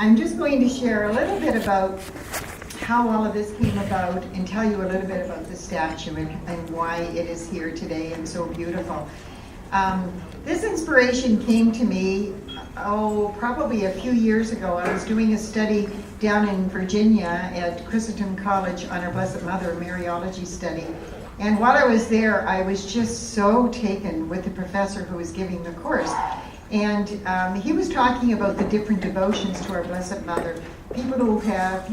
I'm just going to share a little bit about how all of this came about and tell you a little bit about the statue and why it is here today and so beautiful. This inspiration came to me, probably a few years ago. I was doing a study down in Virginia at Christendom College on our Blessed Mother, a Mariology study. And while I was there, I was just so taken with the professor who was giving the course. And he was talking about the different devotions to our Blessed Mother. People who have,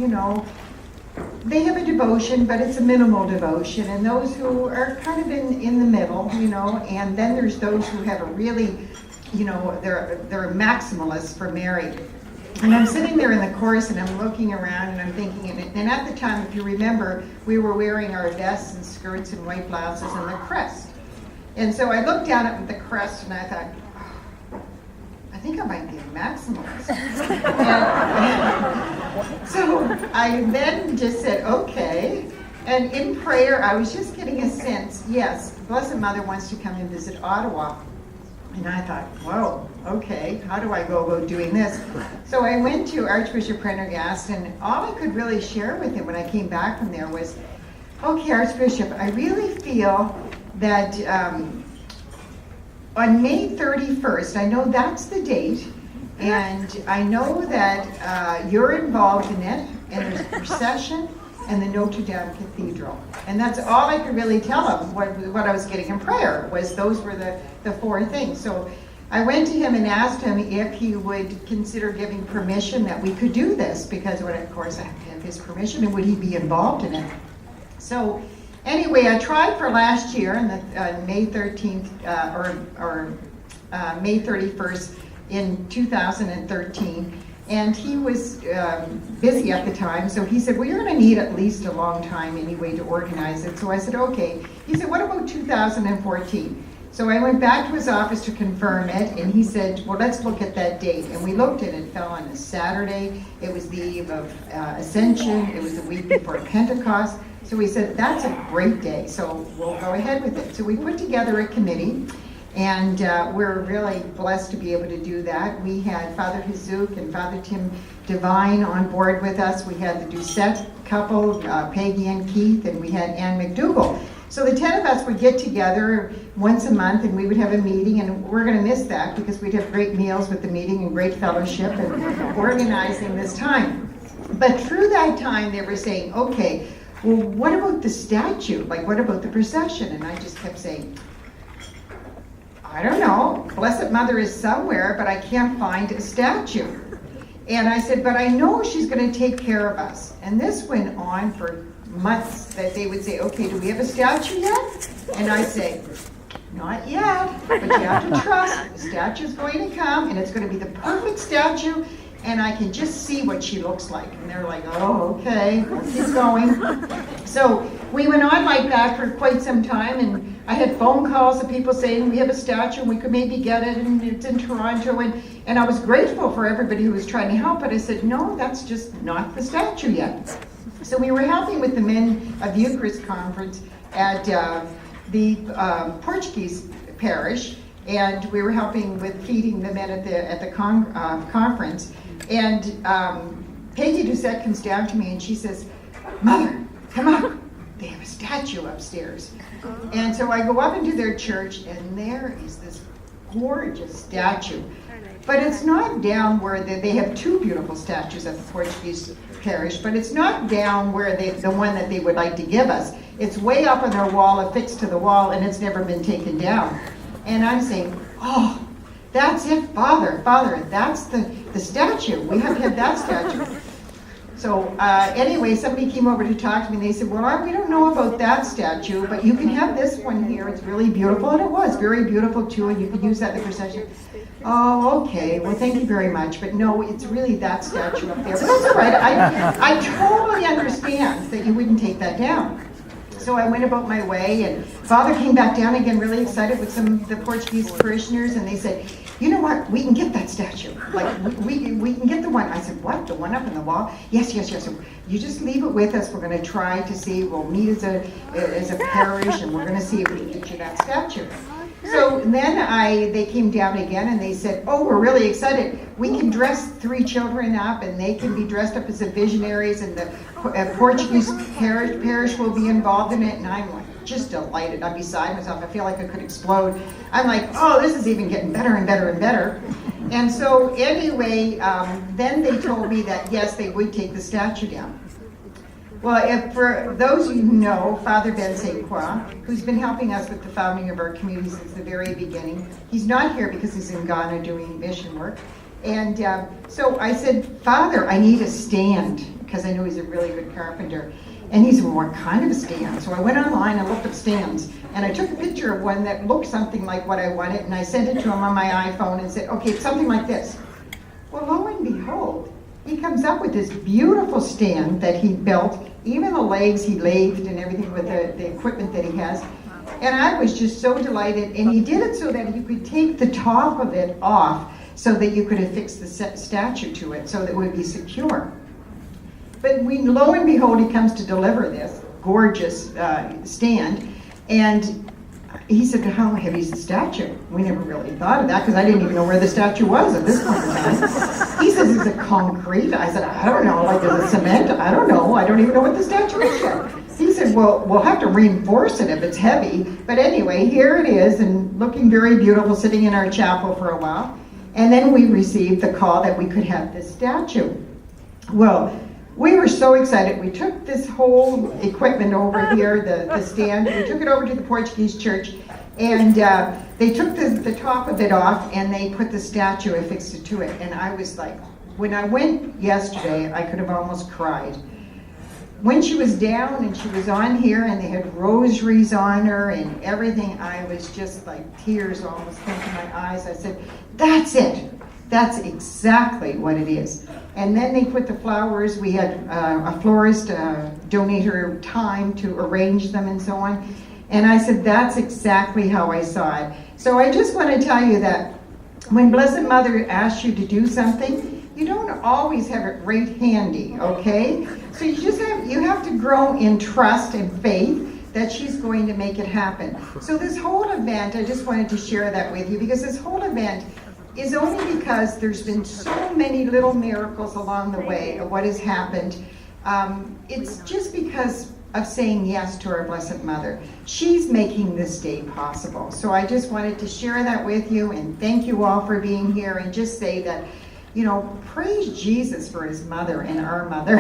they have a devotion, but it's a minimal devotion. And those who are kind of in the middle, and then there's those who have a really, they're maximalists for Mary. And I'm sitting there in the course and I'm looking around and I'm thinking, and at the time, if you remember, we were wearing our vests and skirts and white blouses and the crest. And so I looked down at the crest and I thought, I think I might be a maximalist. So I then just said, okay. And in prayer, I was just getting a sense, yes, Blessed Mother wants to come and visit Ottawa. And I thought, whoa, okay, how do I go about doing this? So I went to Archbishop Prendergast, and all I could really share with him when I came back from there was, okay, Archbishop, I really feel that on May 31st, I know that's the date, and I know that you're involved in it, and there's a procession, and the Notre Dame Cathedral. And that's all I could really tell him. What I was getting in prayer was those were the four things. So I went to him and asked him if he would consider giving permission that we could do this, because of course I have his permission, and would he be involved in it? So anyway, I tried for last year on May 13th or May 31st in 2013. And he was busy at the time, so he said, well, you're going to need at least a long time anyway to organize it. So I said, okay. He said, what about 2014? So I went back to his office to confirm it, and he said, well, let's look at that date. And we looked at it. It fell on a Saturday. It was the eve of Ascension. It was the week before Pentecost. So we said, that's a great day, so we'll go ahead with it. So we put together a committee. And we're really blessed to be able to do that. We had Father Hazouk and Father Tim Devine on board with us. We had the Doucette couple, Peggy and Keith, and we had Ann McDougall. So the 10 of us would get together once a month and we would have a meeting, and we're going to miss that because we'd have great meals with the meeting and great fellowship and organizing this time. But through that time they were saying, okay, well, what about the statue? Like, what about the procession? And I just kept saying, I don't know, Blessed Mother is somewhere, but I can't find a statue. And I said, but I know she's going to take care of us. And this went on for months, that they would say, okay, do we have a statue yet? And I say, not yet, but you have to trust, the statue's going to come, and it's going to be the perfect statue, and I can just see what she looks like. And they're like, oh, okay, let's keep going. So we went on like that for quite some time, and I had phone calls of people saying we have a statue and we could maybe get it, and it's in Toronto, and I was grateful for everybody who was trying to help, but I said, no, that's just not the statue yet. So we were helping with the Men of Eucharist conference at the Portuguese parish, and we were helping with feeding the men at the conference. And Peggy Doucette comes down to me and she says, Mother, come up. They have a statue upstairs. And so I go up into their church, and there is this gorgeous statue. But it's not down where they have two beautiful statues at the Portuguese parish, but it's not down where the one that they would like to give us. It's way up on their wall, affixed to the wall, and it's never been taken down. And I'm saying, oh, that's it, Father, that's the statue. We have to have that statue. So anyway, somebody came over to talk to me, and they said, well, we don't know about that statue, but you can have this one here. It's really beautiful. And it was very beautiful, too, and you could use that in the procession. Oh, okay. Well, thank you very much. But no, it's really that statue up there. But that's all right. I totally understand that you wouldn't take that down. So I went about my way, and Father came back down again really excited with some of the Portuguese parishioners, and they said, you know what, we can get that statue. Like, we can get the one. I said, what, the one up on the wall? Yes. So you just leave it with us. We're going to try to see, we'll meet as a parish, and we're going to see if we can get you that statue. So then they came down again and they said, oh, we're really excited. We can dress 3 children up and they can be dressed up as the visionaries and the Portuguese parish will be involved in it. And I'm like, just delighted. I'm beside myself. I feel like I could explode. I'm like, oh, this is even getting better and better and better. And so anyway, then they told me that, yes, they would take the statue down. Well, if for those of you who know, Father Ben St. Croix, who's been helping us with the founding of our community since the very beginning, he's not here because he's in Ghana doing mission work. And so I said, Father, I need a stand, because I know he's a really good carpenter. And he said, well, what kind of a stand? So I went online and looked up stands, and I took a picture of one that looked something like what I wanted, and I sent it to him on my iPhone and said, okay, it's something like this. Well, lo and behold, he comes up with this beautiful stand that he built, even the legs he lathed and everything with the equipment that he has. And I was just so delighted, and he did it so that you could take the top of it off so that you could affix the statue to it so that it would be secure. But lo and behold, he comes to deliver this gorgeous stand, and he said, how heavy is the statue? We never really thought of that, because I didn't even know where the statue was at this point in time. He says, is it concrete? I said, I don't know, like, is it cement? I don't know, I don't even know what the statue is yet. He said, well, we'll have to reinforce it if it's heavy. But anyway, here it is, and looking very beautiful, sitting in our chapel for a while. And then we received the call that we could have this statue. Well, we were so excited. We took this whole equipment over here, the stand, we took it over to the Portuguese church, and they took the top of it off and they put the statue affixed to it. And I was like, when I went yesterday, I could have almost cried. When she was down and she was on here and they had rosaries on her and everything, I was just like, tears almost came to my eyes. I said, that's it. That's exactly what it is. And then they put the flowers. We had a florist donate her time to arrange them and so on. And I said, that's exactly how I saw it. So I just want to tell you that when Blessed Mother asks you to do something, you don't always have it right handy, okay? So you have to grow in trust and faith that she's going to make it happen. So this whole event, I just wanted to share that with you, because this whole event is only because there's been so many little miracles along the way of what has happened. It's just because of saying yes to our Blessed Mother. She's making this day possible. So I just wanted to share that with you, and thank you all for being here, and just say that, praise Jesus for his mother and our mother.